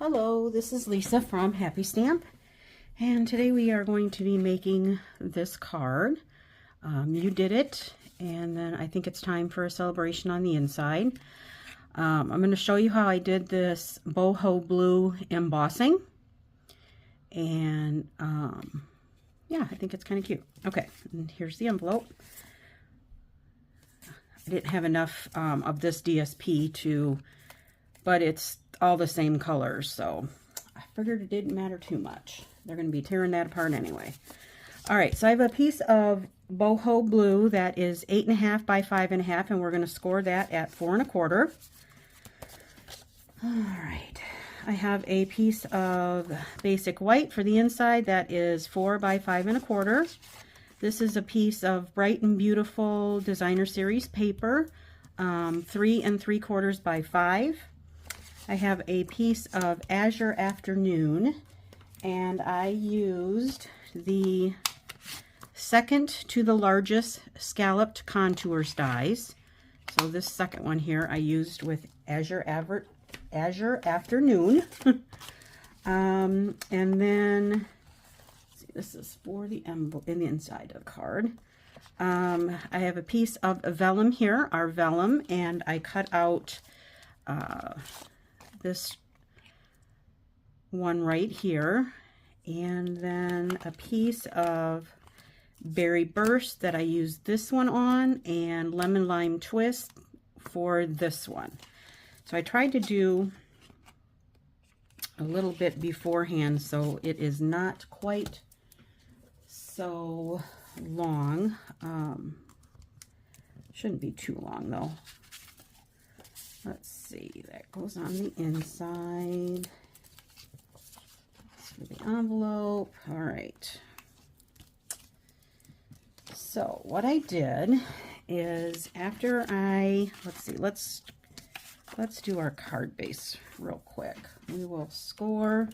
Hello, this is Lisa from Happy Stamp, and today we are going to be making this card. You did it, and then I think it's time for a celebration on the inside. I'm going to show you how I did this boho blue embossing, and yeah, I think it's kind of cute. Okay, and here's the envelope. I didn't have enough of this DSP but it's all the same colors, so I figured it didn't matter too much. They're going to be tearing that apart anyway. All right, so I have a piece of boho blue that is 8.5 by 5.5, and we're going to score that at 4 1/4. All right, I have a piece of basic white for the inside that is 4 by 5 1/4. This is a piece of Bright and Beautiful Designer Series paper, 3 3/4 by 5. I have a piece of Azure Afternoon, and I used the second to the largest scalloped contours dies. So this second one here I used with Azure Afternoon. And then, let's see, this is for the envelope in the inside of the card. I have a piece of vellum here, our vellum, and I cut out this one right here, and then a piece of Berry Burst that I used this one on, and Lemon Lime Twist for this one. So I tried to do a little bit beforehand so it is not quite so long. Shouldn't be too long though. Let's see, that goes on the inside. That's for the envelope. All right. So what I did is after let's see, let's do our card base real quick. We will score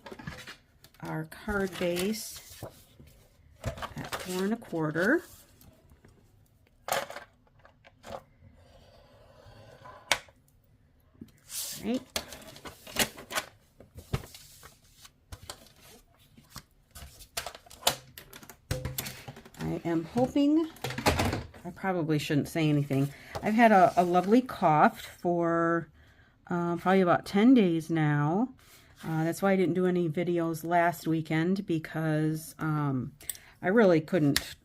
our card base at 4 1/4. Right. I am hoping, I probably shouldn't say anything. I've had a lovely cough for probably about 10 days now. That's why I didn't do any videos last weekend, because I really couldn't,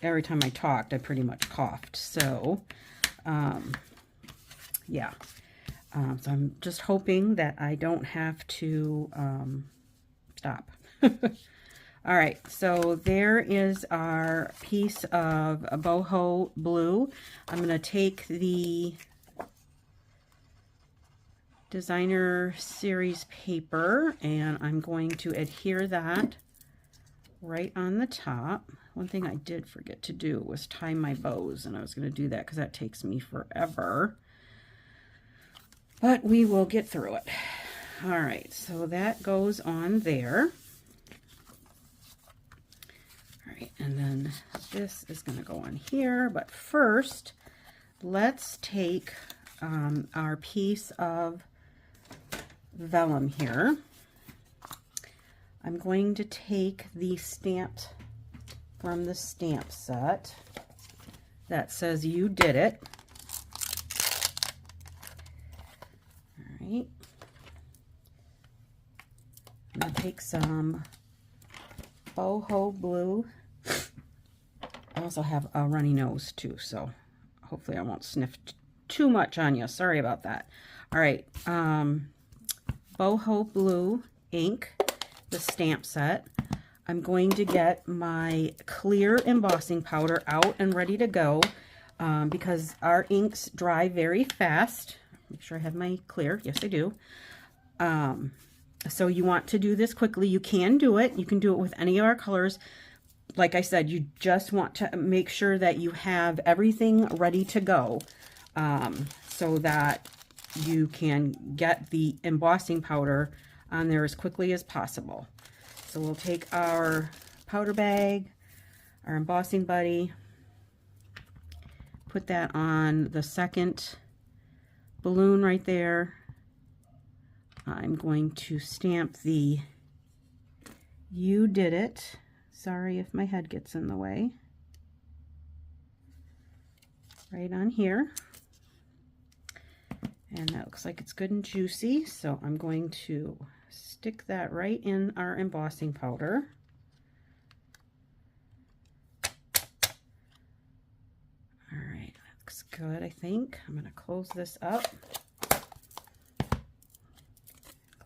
every time I talked, I pretty much coughed. So, yeah. So I'm just hoping that I don't have to stop. All right, so there is our piece of boho blue. I'm going to take the Designer Series paper, and I'm going to adhere that right on the top. One thing I did forget to do was tie my bows, and I was going to do that because that takes me forever. But we will get through it. All right, so that goes on there. All right, and then this is going to go on here. But first, let's take our piece of vellum here. I'm going to take the stamped from the stamp set that says "You Did It." Right. I'm going to take some boho blue. I also have a runny nose too, so hopefully I won't sniff too much on you. Sorry about that. All right. Boho blue ink, the stamp set. I'm going to get my clear embossing powder out and ready to go because our inks dry very fast. Make sure I have my clear. Yes, I do. So you want to do this quickly. You can do it. You can do it with any of our colors. Like I said, you just want to make sure that you have everything ready to go so that you can get the embossing powder on there as quickly as possible. So we'll take our powder bag, our embossing buddy, put that on the second balloon right there, I'm going to stamp the "You Did It." Sorry if my head gets in the way. Right on here. And that looks like it's good and juicy, so I'm going to stick that right in our embossing powder. All right, that looks good, I think. I'm going to close this up.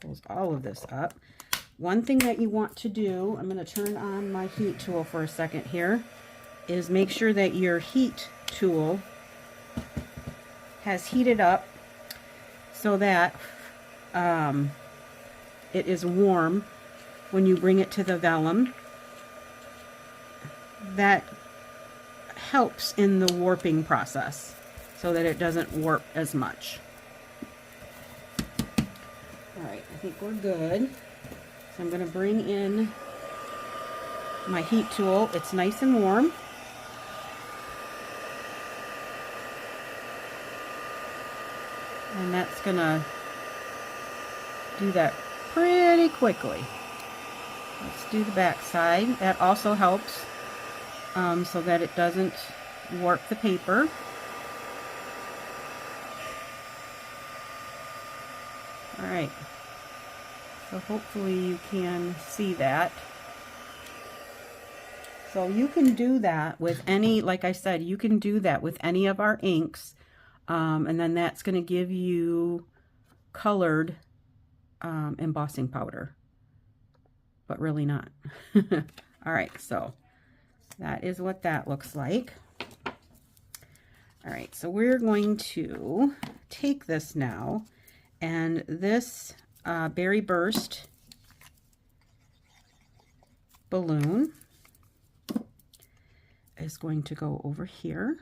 Close all of this up. One thing that you want to do, I'm going to turn on my heat tool for a second here, is make sure that your heat tool has heated up so that it is warm when you bring it to the vellum. That helps in the warping process so that it doesn't warp as much. Alright, I think we're good. So I'm going to bring in my heat tool. It's nice and warm. And that's going to do that pretty quickly. Let's do the back side. That also helps so that it doesn't warp the paper. Alright, so hopefully you can see that. So you can do that with any, like I said, you can do that with any of our inks, and then that's going to give you colored embossing powder, but really not. Alright, so that is what that looks like. Alright, so we're going to take this now, and this Berry Burst balloon is going to go over here.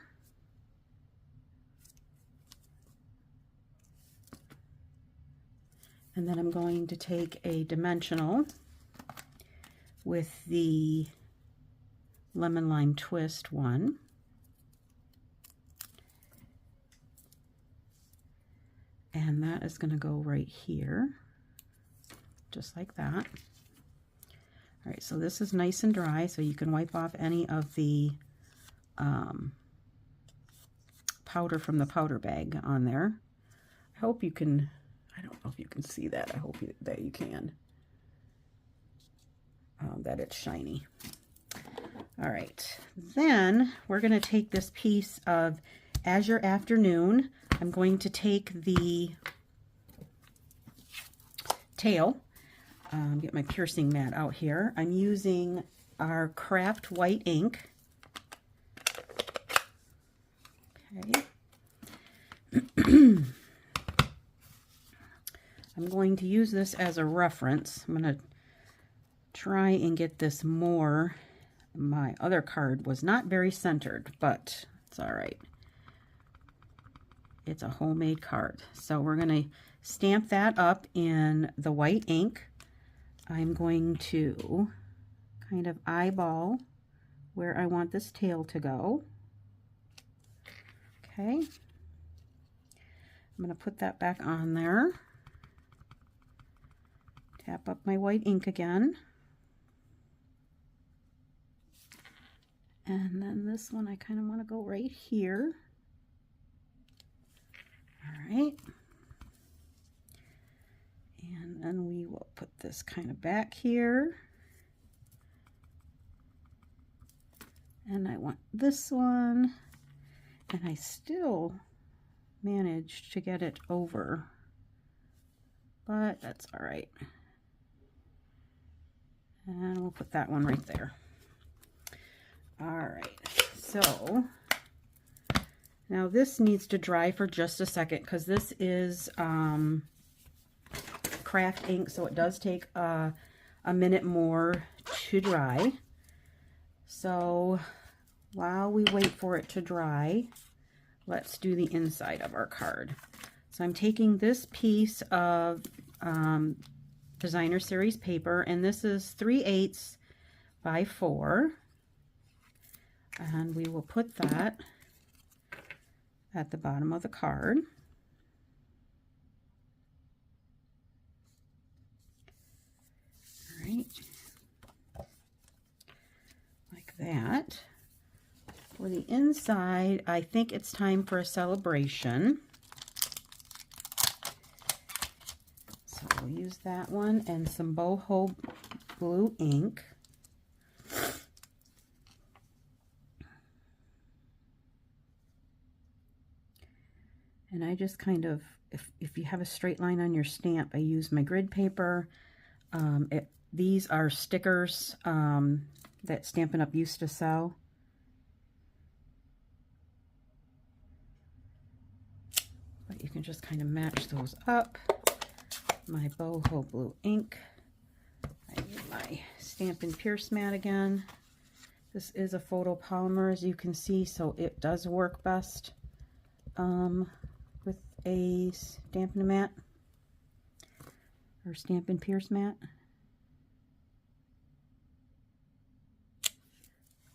And then I'm going to take a dimensional with the Lemon Lime Twist one. And that is going to go right here, just like that. All right, so this is nice and dry, so you can wipe off any of the powder from the powder bag on there. I hope you can, I don't know if you can see that. I hope that you can, that it's shiny. All right, then we're going to take this piece of Azure Afternoon. I'm going to take the tail, get my piercing mat out here. I'm using our Craft White ink. Okay. I'm going to use this as a reference. I'm going to try and get this more. My other card was not very centered, but it's all right. It's a homemade card. So we're going to stamp that up in the white ink. I'm going to kind of eyeball where I want this tail to go. Okay. I'm going to put that back on there. Tap up my white ink again. And then this one I kind of want to go right here. All right. And then we will put this kind of back here. And I want this one. And I still managed to get it over, but that's all right. And we'll put that one right there. All right, so now this needs to dry for just a second because this is craft ink, so it does take a minute more to dry. So while we wait for it to dry, let's do the inside of our card. So I'm taking this piece of Designer Series paper, and this is 3/8 by 4. And we will put that at the bottom of the card. that. For the inside, I think it's time for a celebration. So we'll use that one and some boho blue ink. And I just kind of, if you have a straight line on your stamp, I use my grid paper. These are stickers that Stampin' Up! Used to sell. But you can just kind of match those up. My boho blue ink. I need my Stampin' Pierce mat again. This is a photopolymer, as you can see, so it does work best with a Stampin' mat or Stampin' Pierce mat.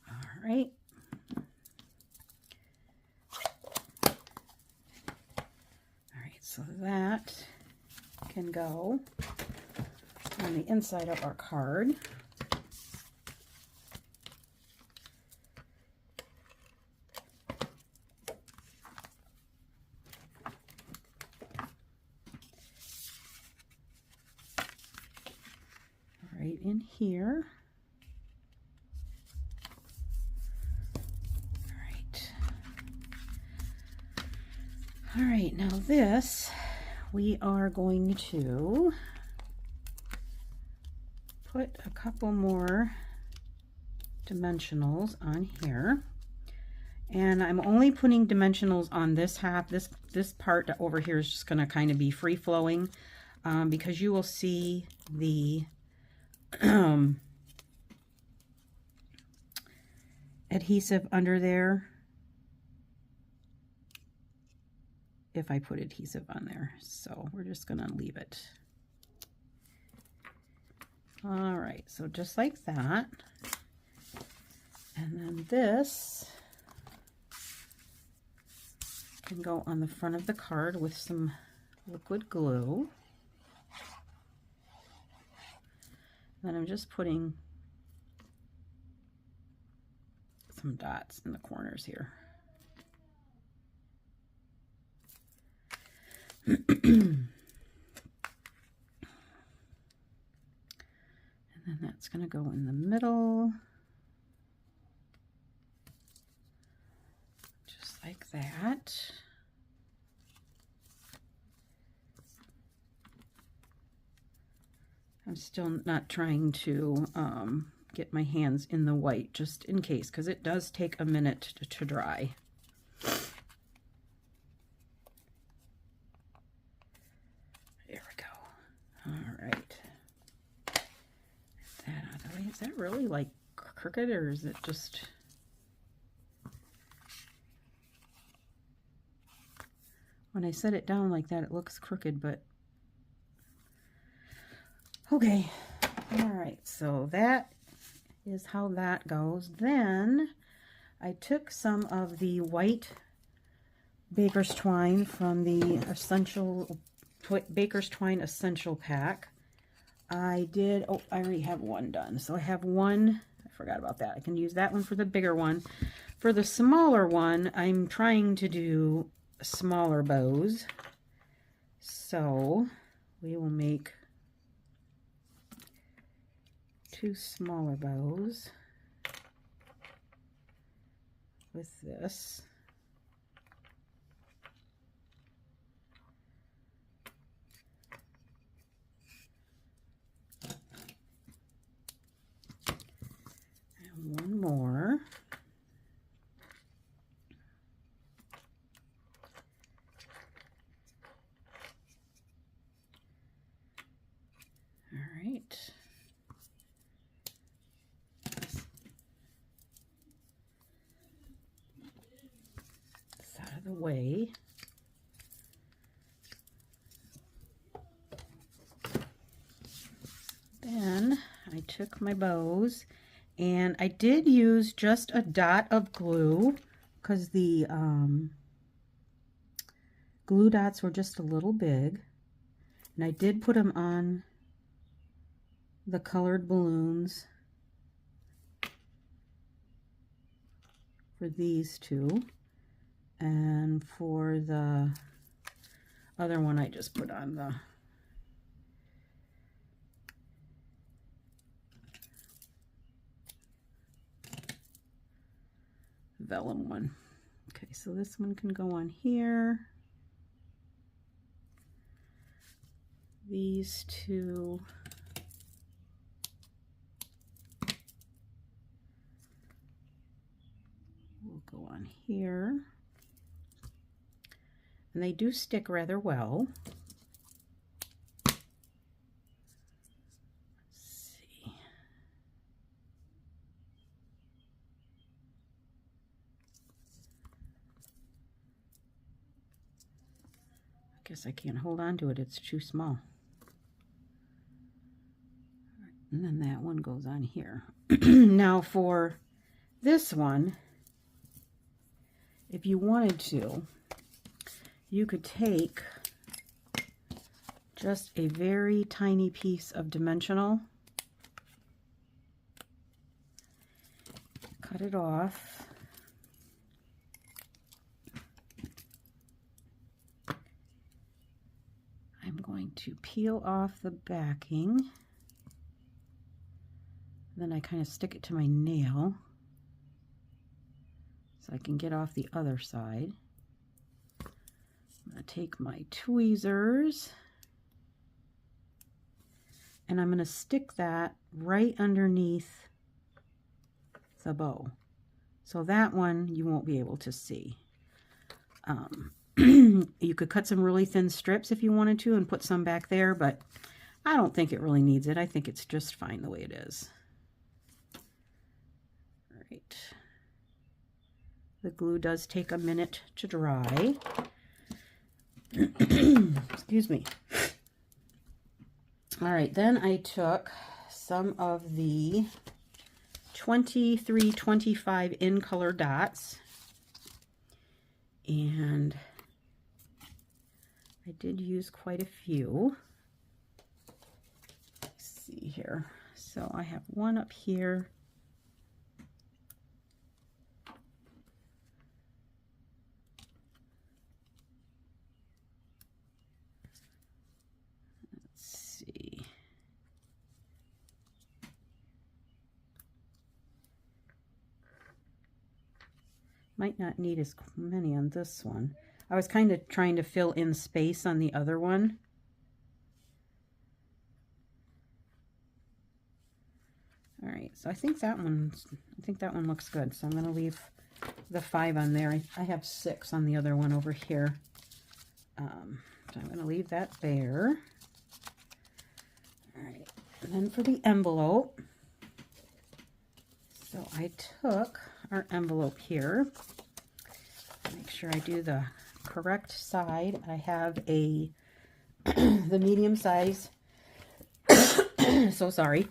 All right. All right, so that can go on the inside of our card. Right in here. All right, now this, we are going to put a couple more dimensionals on here. And I'm only putting dimensionals on this half. This part over here is just going to kind of be free-flowing because you will see the adhesive under there if I put adhesive on there. So we're just going to leave it. All right, so just like that. And then this can go on the front of the card with some liquid glue. Then I'm just putting some dots in the corners here. And then that's going to go in the middle. Just like that. I'm still not trying to get my hands in the white, just in case, because it does take a minute to dry. There we go. All right. Get that out of the way. Is that really like crooked, or is it just... When I set it down like that, it looks crooked, but okay. All right, so that is how that goes. Then I took some of the white baker's twine from the baker's twine essential pack. I already have one done. So I have one, I forgot about that. I can use that one for the bigger one. For the smaller one, I'm trying to do smaller bows. So we will make 2 smaller bows with this. And one more. All right. Out of the way. Then I took my bows and I did use just a dot of glue because the glue dots were just a little big, and I did put them on the colored balloons for these two. And for the other one, I just put on the vellum one. Okay, so this one can go on here. These two will go on here. And they do stick rather well. Let's see. I guess I can't hold on to it, it's too small. And then that one goes on here. Now for this one, if you wanted to, you could take just a very tiny piece of dimensional, cut it off, I'm going to peel off the backing, then I kind of stick it to my nail so I can get off the other side. I'm going to take my tweezers and I'm going to stick that right underneath the bow. So that one you won't be able to see. You could cut some really thin strips if you wanted to and put some back there, but I don't think it really needs it. I think it's just fine the way it is. All right. The glue does take a minute to dry. Excuse me. All right, then I took some of the 2325 in color dots, and I did use quite a few. Let's see here. So I have one up here. Might not need as many on this one. I was kind of trying to fill in space on the other one. All right, so I think that one looks good. So I'm going to leave the 5 on there. I have 6 on the other one over here. So I'm going to leave that there. All right, and then for the envelope. So I took our envelope here. Make sure I do the correct side. I have a the medium size. So sorry.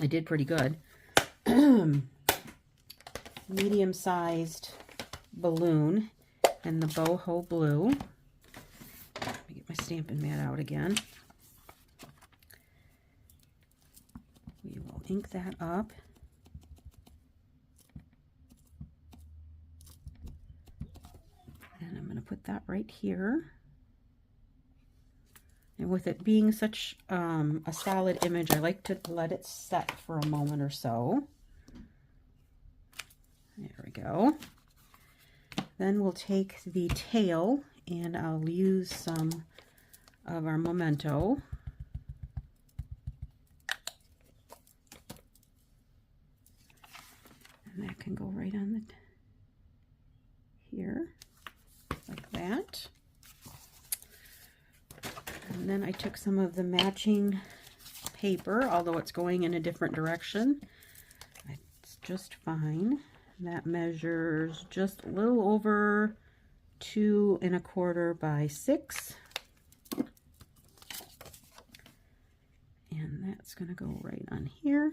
I did pretty good. Medium sized balloon and the boho blue. Let me get my Stampin' mat out again. We will ink that up. And I'm going to put that right here. And with it being such a solid image, I like to let it set for a moment or so. There we go. Then we'll take the tail and I'll use some of our memento. And that can go right on the here, like that. And then I took some of the matching paper, although it's going in a different direction. It's just fine. That measures just a little over 2 1/4 by 6. And that's going to go right on here.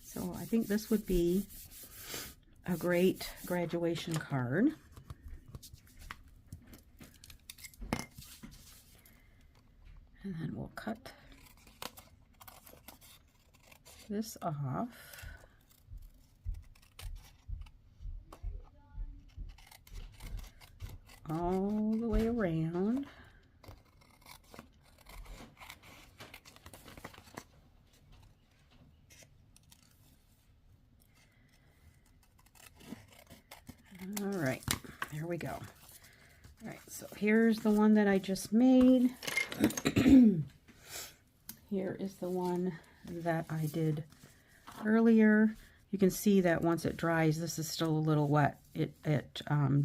So I think this would be a great graduation card. And then we'll cut this off. All the way around. All right, there we go. All right, so here's the one that I just made. Here is the one that I did earlier. You can see that once it dries, this is still a little wet. It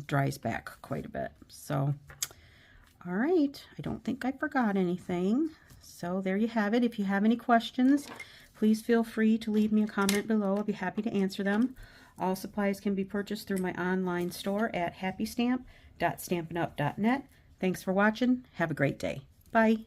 dries back quite a bit. So, all right, I don't think I forgot anything. So there you have it. If you have any questions, please feel free to leave me a comment below. I'll be happy to answer them. All supplies can be purchased through my online store at happystamp.stampinup.net. Thanks for watching. Have a great day. Bye.